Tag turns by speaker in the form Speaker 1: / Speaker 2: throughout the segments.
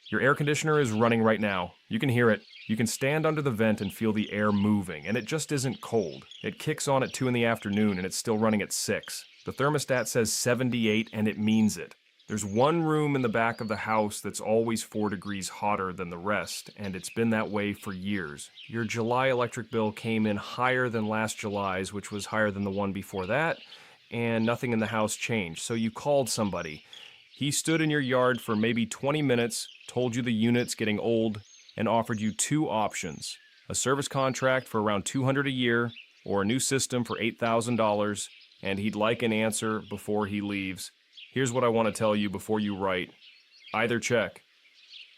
Speaker 1: Your air conditioner is running right now. You can hear it. You can stand under the vent and feel the air moving, and it just isn't cold. It kicks on at 2 in the afternoon and it's still running at 6. The thermostat says 78 and it means it. There's one room in the back of the house that's always 4 degrees hotter than the rest, and it's been that way for years. Your July electric bill came in higher than last July's, which was higher than the one before that, and nothing in the house changed, so you called somebody. He stood in your yard for maybe 20 minutes, told you the unit's getting old, and offered you 2 options. A service contract for around $200 a year, or a new system for $8,000, and he'd like an answer before he leaves. Here's what I want to tell you before you write. Either check.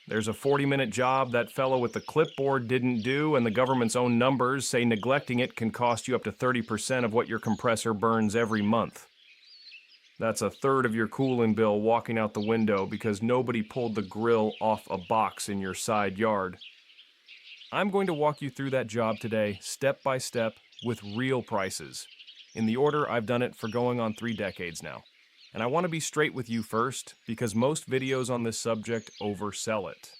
Speaker 1: There's a 40-minute job that fellow with the clipboard didn't do, and the government's own numbers say neglecting it can cost you up to 30% of what your compressor burns every month. That's a third of your cooling bill walking out the window because nobody pulled the grill off a box in your side yard. I'm going to walk you through that job today, step by step, with real prices. In the order I've done it for going on 3 decades now. And I want to be straight with you first, because most videos on this subject oversell it.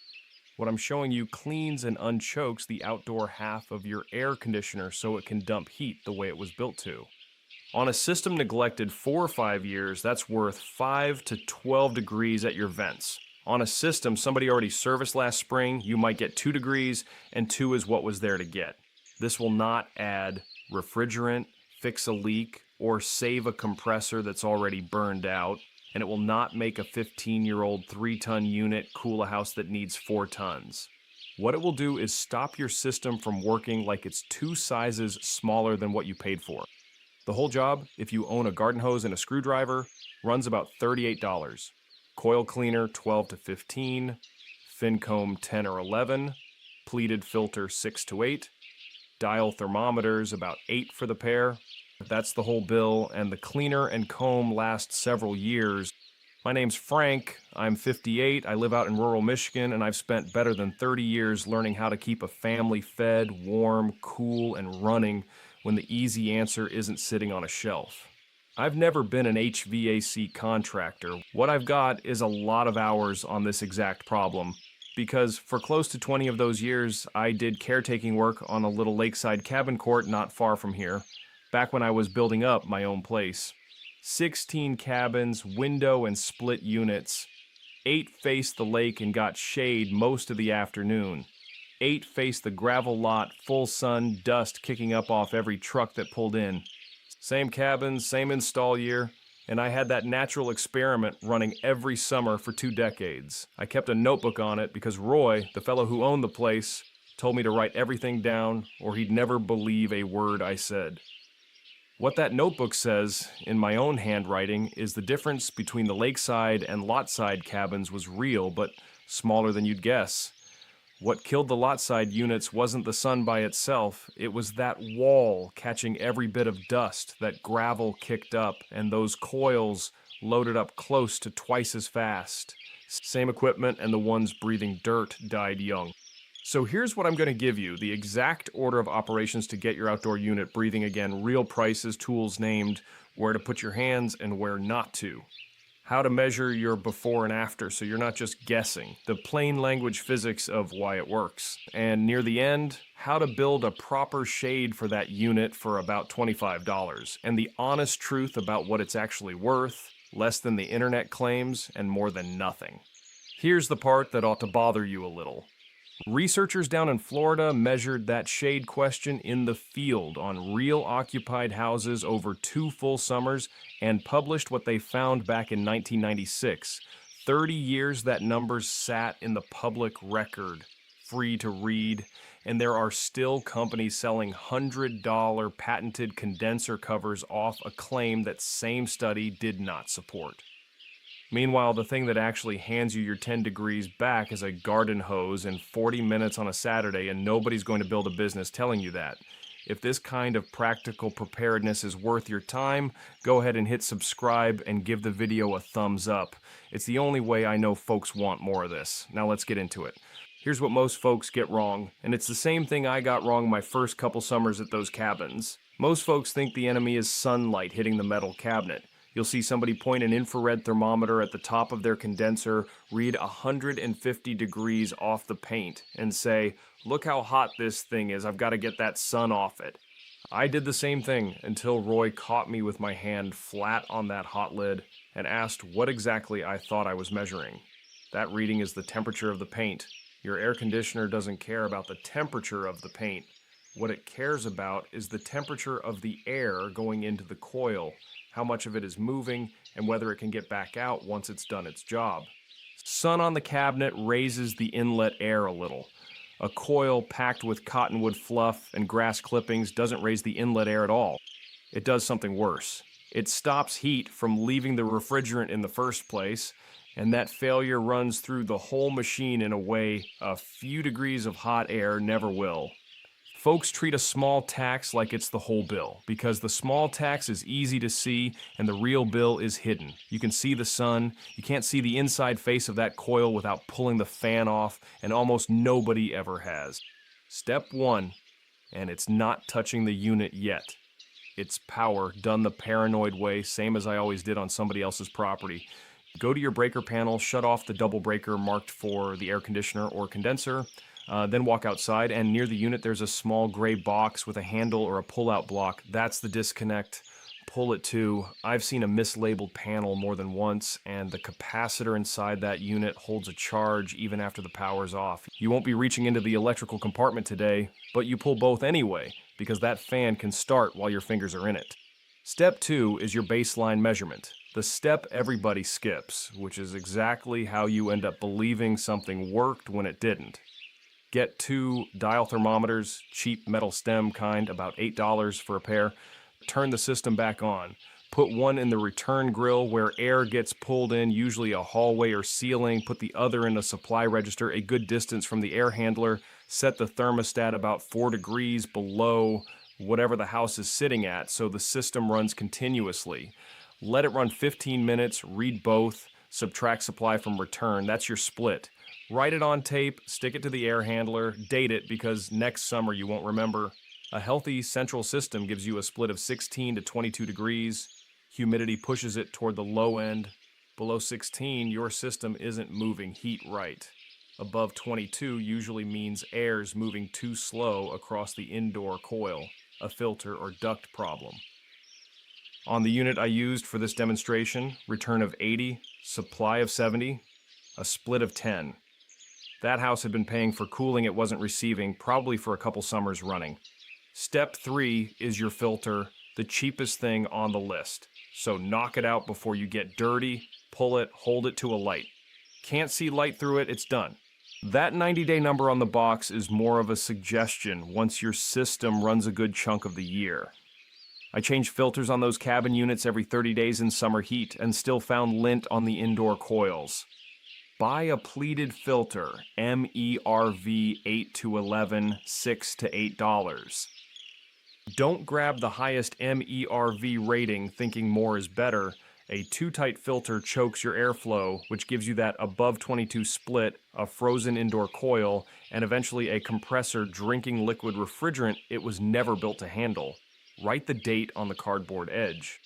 Speaker 1: What I'm showing you cleans and unchokes the outdoor half of your air conditioner so it can dump heat the way it was built to. On a system neglected 4 or 5 years, that's worth 5 to 12 degrees at your vents. On a system somebody already serviced last spring, you might get 2 degrees, and 2 is what was there to get. This will not add refrigerant, fix a leak, or save a compressor that's already burned out, and it will not make a 15-year-old 3-ton unit cool a house that needs 4 tons. What it will do is stop your system from working like it's 2 sizes smaller than what you paid for. The whole job, if you own a garden hose and a screwdriver, runs about $38. Coil cleaner, $12 to $15, fin comb, $10 or $11, pleated filter, $6 to $8, dial thermometers, about $8 for the pair. That's the whole bill, and the cleaner and comb last several years. My name's Frank, I'm 58, I live out in rural Michigan, and I've spent better than 30 years learning how to keep a family fed, warm, cool, and running when the easy answer isn't sitting on a shelf. I've never been an HVAC contractor. What I've got is a lot of hours on this exact problem, because for close to 20 of those years, I did caretaking work on a little lakeside cabin court not far from here, back when I was building up my own place. 16 cabins, window and split units. 8 faced the lake and got shade most of the afternoon. 8 faced the gravel lot, full sun, dust kicking up off every truck that pulled in. Same cabins, same install year, and I had that natural experiment running every summer for 2 decades. I kept a notebook on it because Roy, the fellow who owned the place, told me to write everything down or he'd never believe a word I said. What that notebook says, in my own handwriting, is the difference between the lakeside and lot-side cabins was real, but smaller than you'd guess. What killed the lot-side units wasn't the sun by itself, it was that wall catching every bit of dust that gravel kicked up, and those coils loaded up close to twice as fast. Same equipment, and the ones breathing dirt died young. So here's what I'm going to give you, the exact order of operations to get your outdoor unit breathing again, real prices, tools named, where to put your hands and where not to. How to measure your before and after so you're not just guessing, the plain language physics of why it works. And near the end, how to build a proper shade for that unit for about $25, and the honest truth about what it's actually worth, less than the internet claims, and more than nothing. Here's the part that ought to bother you a little. Researchers down in Florida measured that shade question in the field on real occupied houses over 2 full summers and published what they found back in 1996. 30 years that number sat in the public record, free to read, and there are still companies selling $100 patented condenser covers off a claim that same study did not support. Meanwhile, the thing that actually hands you your 10 degrees back is a garden hose in 40 minutes on a Saturday, and nobody's going to build a business telling you that. If this kind of practical preparedness is worth your time, go ahead and hit subscribe and give the video a thumbs up. It's the only way I know folks want more of this. Now let's get into it. Here's what most folks get wrong, and it's the same thing I got wrong my first couple summers at those cabins. Most folks think the enemy is sunlight hitting the metal cabinet. You'll see somebody point an infrared thermometer at the top of their condenser, read 150 degrees off the paint, and say, "Look how hot this thing is, I've got to get that sun off it." I did the same thing until Roy caught me with my hand flat on that hot lid and asked what exactly I thought I was measuring. That reading is the temperature of the paint. Your air conditioner doesn't care about the temperature of the paint. What it cares about is the temperature of the air going into the coil, how much of it is moving, and whether it can get back out once it's done its job. Sun on the cabinet raises the inlet air a little. A coil packed with cottonwood fluff and grass clippings doesn't raise the inlet air at all. It does something worse. It stops heat from leaving the refrigerant in the first place, and that failure runs through the whole machine in a way a few degrees of hot air never will. Folks treat a small tax like it's the whole bill, because the small tax is easy to see and the real bill is hidden. You can see the sun, you can't see the inside face of that coil without pulling the fan off, and almost nobody ever has. Step 1, and it's not touching the unit yet. It's power done the paranoid way, same as I always did on somebody else's property. Go to your breaker panel, shut off the double breaker marked for the air conditioner or condenser, then walk outside, and near the unit there's a small gray box with a handle or a pull-out block. That's the disconnect. Pull it to. I've seen a mislabeled panel more than once, and the capacitor inside that unit holds a charge even after the power's off. You won't be reaching into the electrical compartment today, but you pull both anyway, because that fan can start while your fingers are in it. Step 2 is your baseline measurement. The step everybody skips, which is exactly how you end up believing something worked when it didn't. Get 2 dial thermometers, cheap metal stem kind, about $8 for a pair. Turn the system back on. Put one in the return grill where air gets pulled in, usually a hallway or ceiling. Put the other in a supply register a good distance from the air handler. Set the thermostat about 4 degrees below whatever the house is sitting at so the system runs continuously. Let it run 15 minutes, read both, subtract supply from return. That's your split. Write it on tape, stick it to the air handler, date it because next summer you won't remember. A healthy central system gives you a split of 16 to 22 degrees. Humidity pushes it toward the low end. Below 16, your system isn't moving heat right. Above 22 usually means air's moving too slow across the indoor coil, a filter or duct problem. On the unit I used for this demonstration, return of 80, supply of 70, a split of 10. That house had been paying for cooling it wasn't receiving, probably for a couple summers running. Step 3 is your filter, the cheapest thing on the list. So knock it out before you get dirty, pull it, hold it to a light. Can't see light through it, it's done. That 90-day number on the box is more of a suggestion once your system runs a good chunk of the year. I changed filters on those cabin units every 30 days in summer heat and still found lint on the indoor coils. Buy a pleated filter, MERV 8 to 11, $6 to $8. Don't grab the highest MERV rating thinking more is better. A too tight filter chokes your airflow, which gives you that above 22 split, a frozen indoor coil, and eventually a compressor drinking liquid refrigerant it was never built to handle. Write the date on the cardboard edge.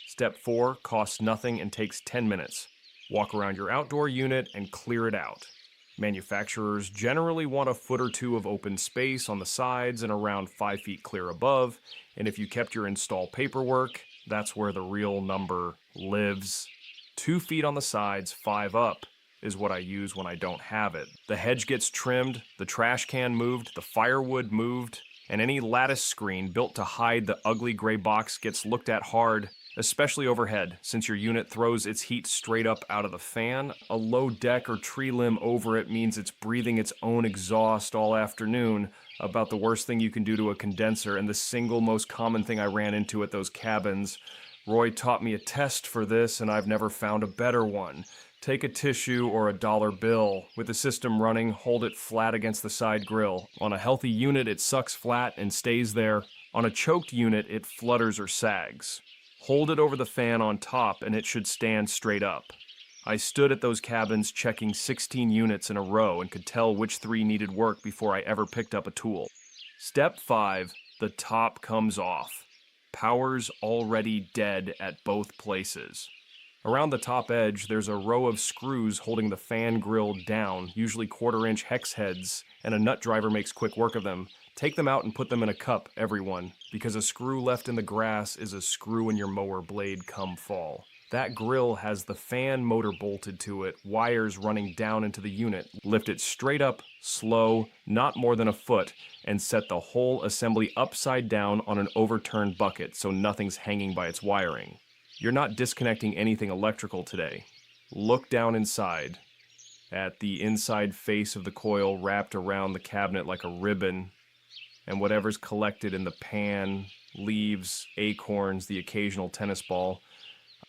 Speaker 1: Step 4 costs nothing and takes 10 minutes. Walk around your outdoor unit and clear it out. Manufacturers generally want a foot or two of open space on the sides and around 5 feet clear above, and if you kept your install paperwork, that's where the real number lives. 2 feet on the sides, 5 up, is what I use when I don't have it. The hedge gets trimmed, the trash can moved, the firewood moved, and any lattice screen built to hide the ugly gray box gets looked at hard, especially overhead, since your unit throws its heat straight up out of the fan. A low deck or tree limb over it means it's breathing its own exhaust all afternoon, about the worst thing you can do to a condenser, and the single most common thing I ran into at those cabins. Roy taught me a test for this, and I've never found a better one. Take a tissue or a dollar bill. With the system running, hold it flat against the side grill. On a healthy unit, it sucks flat and stays there. On a choked unit, it flutters or sags. Hold it over the fan on top and it should stand straight up. I stood at those cabins checking 16 units in a row and could tell which 3 needed work before I ever picked up a tool. Step 5, the top comes off. Power's already dead at both places. Around the top edge, there's a row of screws holding the fan grill down, usually quarter-inch hex heads, and a nut driver makes quick work of them. Take them out and put them in a cup, everyone, because a screw left in the grass is a screw in your mower blade come fall. That grill has the fan motor bolted to it, wires running down into the unit. Lift it straight up, slow, not more than a foot, and set the whole assembly upside down on an overturned bucket so nothing's hanging by its wiring. You're not disconnecting anything electrical today. Look down inside at the inside face of the coil wrapped around the cabinet like a ribbon, and whatever's collected in the pan, leaves, acorns, the occasional tennis ball.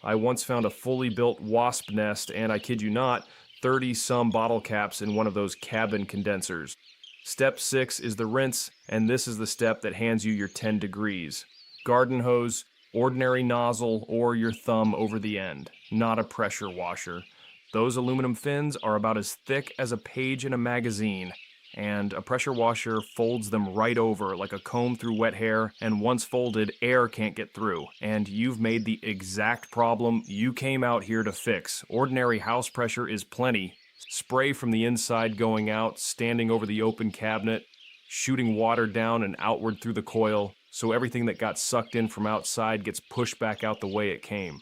Speaker 1: I once found a fully built wasp nest, and I kid you not, 30-some bottle caps in one of those cabin condensers. Step 6 is the rinse, and this is the step that hands you your 10 degrees. Garden hose, ordinary nozzle, or your thumb over the end, not a pressure washer. Those aluminum fins are about as thick as a page in a magazine, and a pressure washer folds them right over like a comb through wet hair, and once folded, air can't get through, and you've made the exact problem you came out here to fix. Ordinary house pressure is plenty. Spray from the inside going out, standing over the open cabinet, shooting water down and outward through the coil, so everything that got sucked in from outside gets pushed back out the way it came.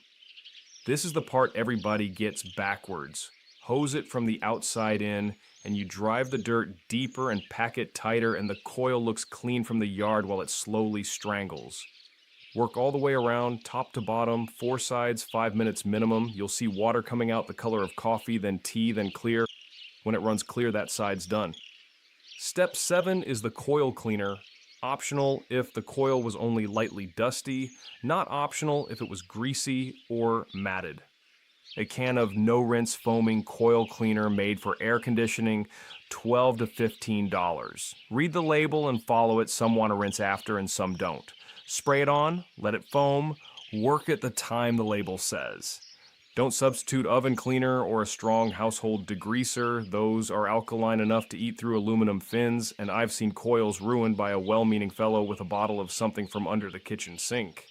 Speaker 1: This is the part everybody gets backwards. Hose it from the outside in, and you drive the dirt deeper and pack it tighter, and the coil looks clean from the yard while it slowly strangles. Work all the way around, top to bottom, 4 sides, 5 minutes minimum. You'll see water coming out the color of coffee, then tea, then clear. When it runs clear, that side's done. Step 7 is the coil cleaner. Optional if the coil was only lightly dusty, not optional if it was greasy or matted. A can of no-rinse foaming coil cleaner made for air conditioning, $12 to $15. Read the label and follow it. Some want to rinse after and some don't. Spray it on, let it foam, work at the time the label says. Don't substitute oven cleaner or a strong household degreaser. Those are alkaline enough to eat through aluminum fins, and I've seen coils ruined by a well-meaning fellow with a bottle of something from under the kitchen sink.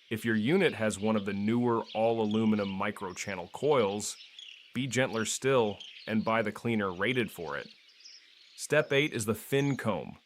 Speaker 1: If your unit has one of the newer all-aluminum micro-channel coils, be gentler still and buy the cleaner rated for it. Step 8 is the fin comb.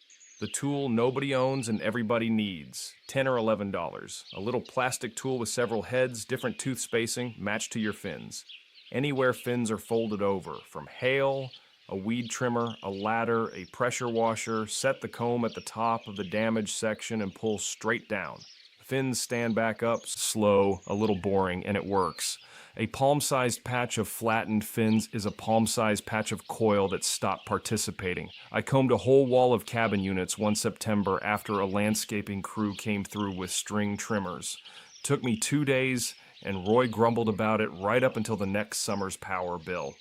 Speaker 1: The tool nobody owns and everybody needs, $10 or $11. A little plastic tool with several heads, different tooth spacing, matched to your fins. Anywhere fins are folded over, from hail, a weed trimmer, a ladder, a pressure washer, set the comb at the top of the damaged section and pull straight down. Fins stand back up, slow, a little boring, and it works. A palm-sized patch of flattened fins is a palm-sized patch of coil that stopped participating. I combed a whole wall of cabin units one September after a landscaping crew came through with string trimmers. Took me 2 days, and Roy grumbled about it right up until the next summer's power bill.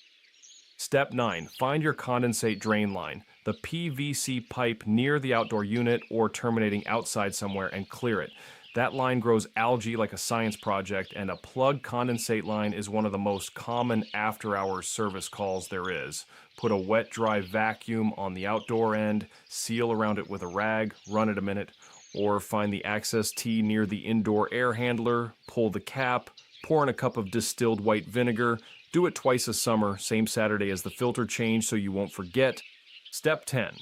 Speaker 1: Step 9. Find your condensate drain line, the PVC pipe near the outdoor unit or terminating outside somewhere, and clear it. That line grows algae like a science project, and a plug condensate line is one of the most common after-hours service calls there is. Put a wet-dry vacuum on the outdoor end, seal around it with a rag, run it a minute, or find the access tee near the indoor air handler, pull the cap, pour in a cup of distilled white vinegar, do it twice a summer, same Saturday as the filter change so you won't forget. Step 10.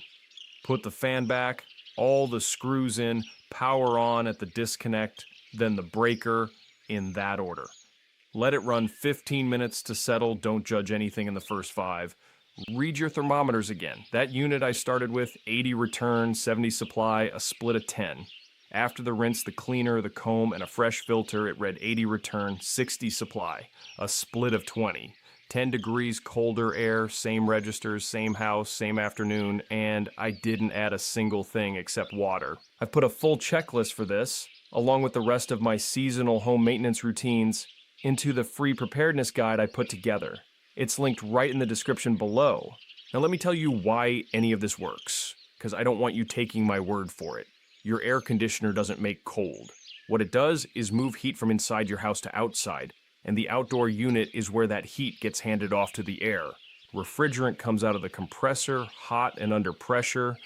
Speaker 1: Put the fan back, all the screws in, power on at the disconnect, then the breaker, in that order. Let it run 15 minutes to settle. Don't judge anything in the first 5. Read your thermometers again. That unit I started with, 80 return, 70 supply, a split of 10. After the rinse, the cleaner, the comb, and a fresh filter, it read 80 return, 60 supply, a split of 20. 10 degrees colder air, same registers, same house, same afternoon, and I didn't add a single thing except water. I've put a full checklist for this, along with the rest of my seasonal home maintenance routines, into the free preparedness guide I put together. It's linked right in the description below. Now let me tell you why any of this works, because I don't want you taking my word for it. Your air conditioner doesn't make cold. What it does is move heat from inside your house to outside, and the outdoor unit is where that heat gets handed off to the air. Refrigerant comes out of the compressor, hot and under pressure.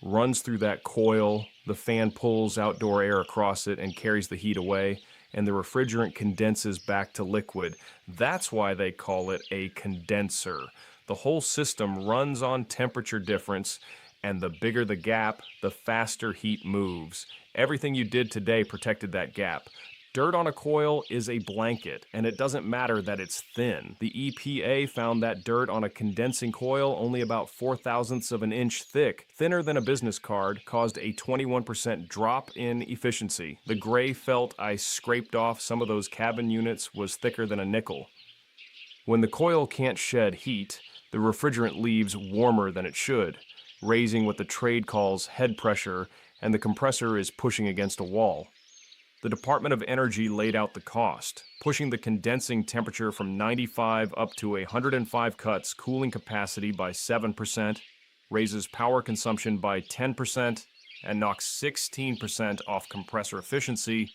Speaker 1: runs through that coil, the fan pulls outdoor air across it and carries the heat away, and the refrigerant condenses back to liquid. That's why they call it a condenser. The whole system runs on temperature difference, and the bigger the gap, the faster heat moves. Everything you did today protected that gap. Dirt on a coil is a blanket, and it doesn't matter that it's thin. The EPA found that dirt on a condensing coil only about 4/1000ths of an inch thick, thinner than a business card, caused a 21% drop in efficiency. The gray felt I scraped off some of those cabin units was thicker than a nickel. When the coil can't shed heat, the refrigerant leaves warmer than it should, raising what the trade calls head pressure, and the compressor is pushing against a wall. The Department of Energy laid out the cost, pushing the condensing temperature from 95 up to 105 cuts cooling capacity by 7%, raises power consumption by 10%, and knocks 16% off compressor efficiency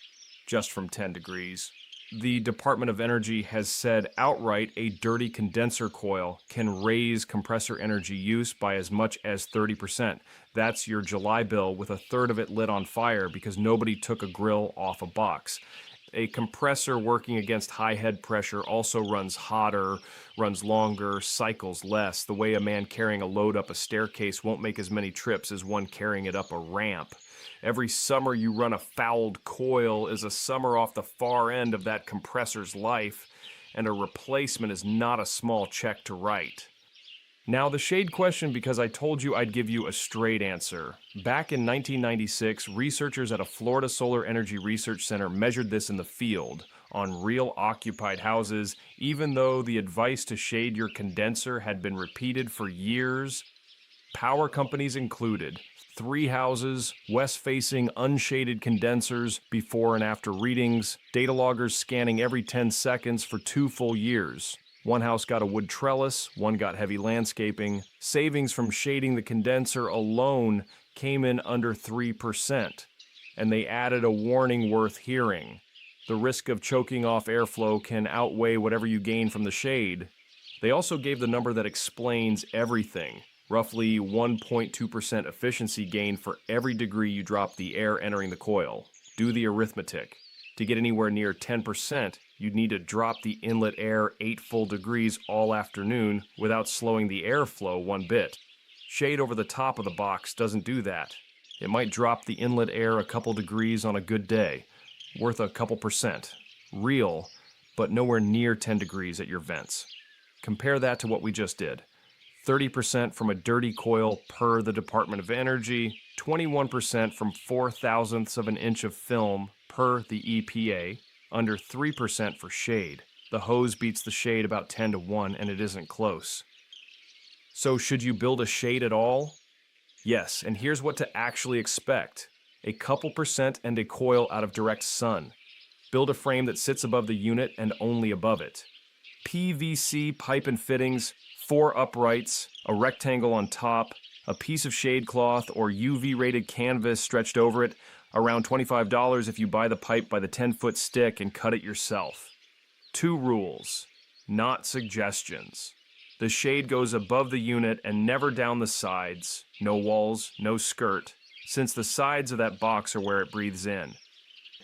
Speaker 1: just from 10 degrees. The Department of Energy has said outright a dirty condenser coil can raise compressor energy use by as much as 30%. That's your July bill with a third of it lit on fire because nobody took a grill off a box. A compressor working against high head pressure also runs hotter, runs longer, cycles less, the way a man carrying a load up a staircase won't make as many trips as one carrying it up a ramp. Every summer you run a fouled coil is a summer off the far end of that compressor's life, and a replacement is not a small check to write. Now the shade question, because I told you I'd give you a straight answer. Back in 1996, researchers at a Florida Solar Energy Research Center measured this in the field, on real occupied houses, even though the advice to shade your condenser had been repeated for years. Power companies included. 3 houses, west-facing unshaded condensers, before and after readings, data loggers scanning every 10 seconds for 2 full years. One house got a wood trellis, one got heavy landscaping. Savings from shading the condenser alone came in under 3%. And they added a warning worth hearing. The risk of choking off airflow can outweigh whatever you gain from the shade. They also gave the number that explains everything. Roughly 1.2% efficiency gain for every degree you drop the air entering the coil. Do the arithmetic. To get anywhere near 10%, you'd need to drop the inlet air 8 full degrees all afternoon without slowing the airflow one bit. Shade over the top of the box doesn't do that. It might drop the inlet air a couple degrees on a good day, worth a couple percent. Real, but nowhere near 10 degrees at your vents. Compare that to what we just did. 30% from a dirty coil per the Department of Energy, 21% from 4/1000ths of an inch of film per the EPA, under 3% for shade. The hose beats the shade about 10 to 1, and it isn't close. So should you build a shade at all? Yes, and here's what to actually expect. A couple percent and a coil out of direct sun. Build a frame that sits above the unit and only above it. PVC pipe and fittings, 4 uprights, a rectangle on top, a piece of shade cloth or UV-rated canvas stretched over it, around $25 if you buy the pipe by the 10-foot stick and cut it yourself. 2 rules, not suggestions. The shade goes above the unit and never down the sides, no walls, no skirt, since the sides of that box are where it breathes in.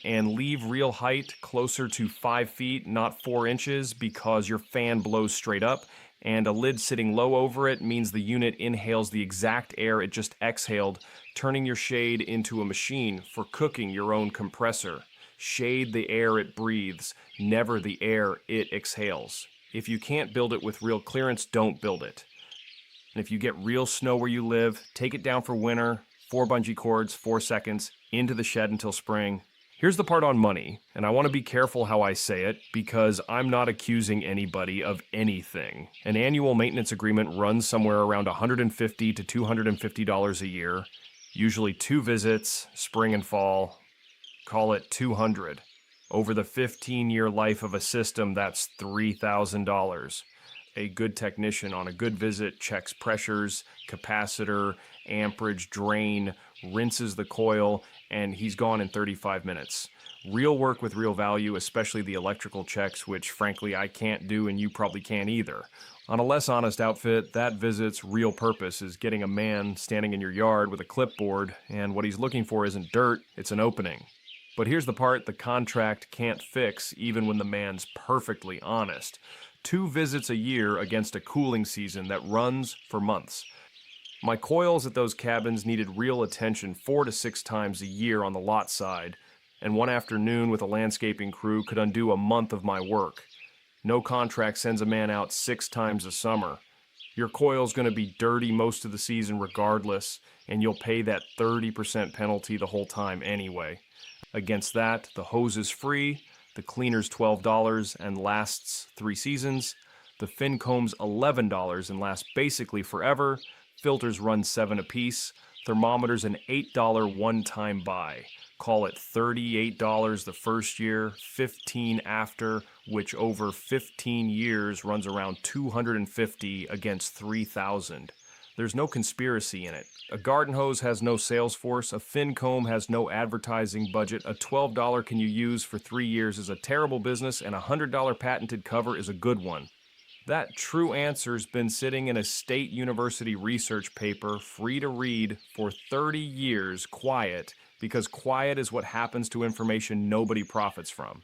Speaker 1: And leave real height closer to 5 feet, not 4 inches, because your fan blows straight up, and a lid sitting low over it means the unit inhales the exact air it just exhaled, turning your shade into a machine for cooking your own compressor. Shade the air it breathes, never the air it exhales. If you can't build it with real clearance, don't build it. And if you get real snow where you live, take it down for winter, 4 bungee cords, 4 seconds, into the shed until spring. Here's the part on money, and I want to be careful how I say it because I'm not accusing anybody of anything. An annual maintenance agreement runs somewhere around $150 to $250 a year, usually 2 visits, spring and fall. Call it $200. Over the 15-year life of a system, that's $3,000. A good technician on a good visit checks pressures, capacitor, amperage, drain, rinses the coil, and he's gone in 35 minutes. Real work with real value, especially the electrical checks, which frankly I can't do and you probably can't either. On a less honest outfit, that visit's real purpose is getting a man standing in your yard with a clipboard, and what he's looking for isn't dirt, it's an opening. But here's the part the contract can't fix even when the man's perfectly honest. 2 visits a year against a cooling season that runs for months. My coils at those cabins needed real attention 4 to 6 times a year on the lot side, and one afternoon with a landscaping crew could undo a month of my work. No contract sends a man out 6 times a summer. Your coil's going to be dirty most of the season regardless, and you'll pay that 30% penalty the whole time anyway. Against that, the hose is free, the cleaner's $12 and lasts 3 seasons, the fin comb's $11 and lasts basically forever, filters run $7 apiece, thermometer's an $8 one-time buy. Call it $38 the first year, $15 after, which over 15 years runs around $250 against $3,000. There's no conspiracy in it. A garden hose has no sales force, a fin comb has no advertising budget, a $12 can you use for 3 years is a terrible business, and a $100 patented cover is a good one. That true answer's been sitting in a state university research paper, free to read, for 30 years, quiet, because quiet is what happens to information nobody profits from.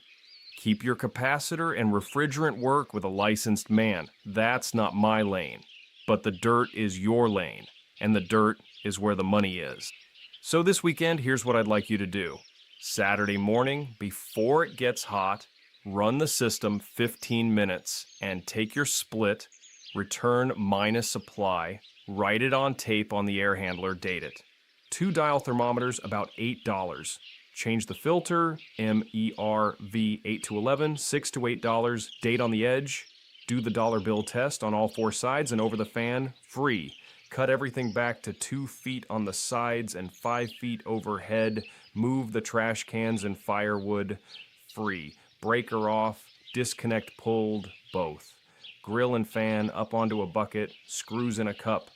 Speaker 1: Keep your capacitor and refrigerant work with a licensed man. That's not my lane. But the dirt is your lane, and the dirt is where the money is. So this weekend, here's what I'd like you to do. Saturday morning, before it gets hot, run the system 15 minutes and take your split, return minus supply, write it on tape on the air handler, date it. 2 dial thermometers, about $8. Change the filter, MERV 8 to 11, $6 to $8, date on the edge. Do the dollar bill test on all 4 sides and over the fan, free. Cut everything back to 2 feet on the sides and 5 feet overhead. Move the trash cans and firewood, free. Breaker off, disconnect pulled, both. Grill and fan up onto a bucket, screws in a cup.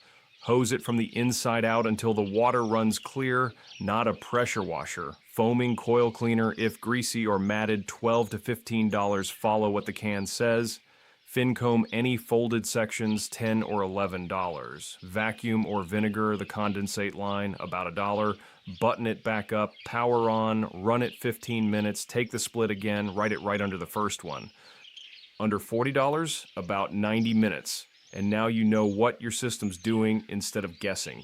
Speaker 1: Hose it from the inside out until the water runs clear, not a pressure washer. Foaming coil cleaner, if greasy or matted, $12 to $15, follow what the can says. Fin comb any folded sections, $10 or $11. Vacuum or vinegar the condensate line, about $1. Button it back up, power on, run it 15 minutes, take the split again, write it right under the first one. Under $40, about 90 minutes. And now you know what your system's doing instead of guessing.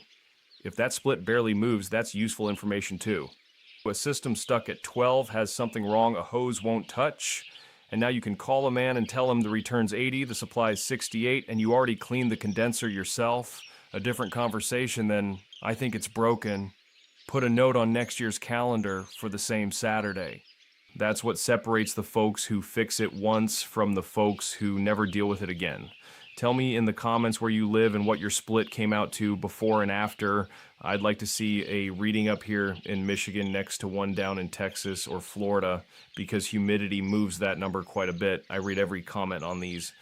Speaker 1: If that split barely moves, that's useful information too. A system stuck at 12 has something wrong a hose won't touch, and now you can call a man and tell him the return's 80, the supply is 68, and you already cleaned the condenser yourself. A different conversation than, I think it's broken. Put a note on next year's calendar for the same Saturday. That's what separates the folks who fix it once from the folks who never deal with it again. Tell me in the comments where you live and what your split came out to before and after. I'd like to see a reading up here in Michigan next to one down in Texas or Florida because humidity moves that number quite a bit. I read every comment on these.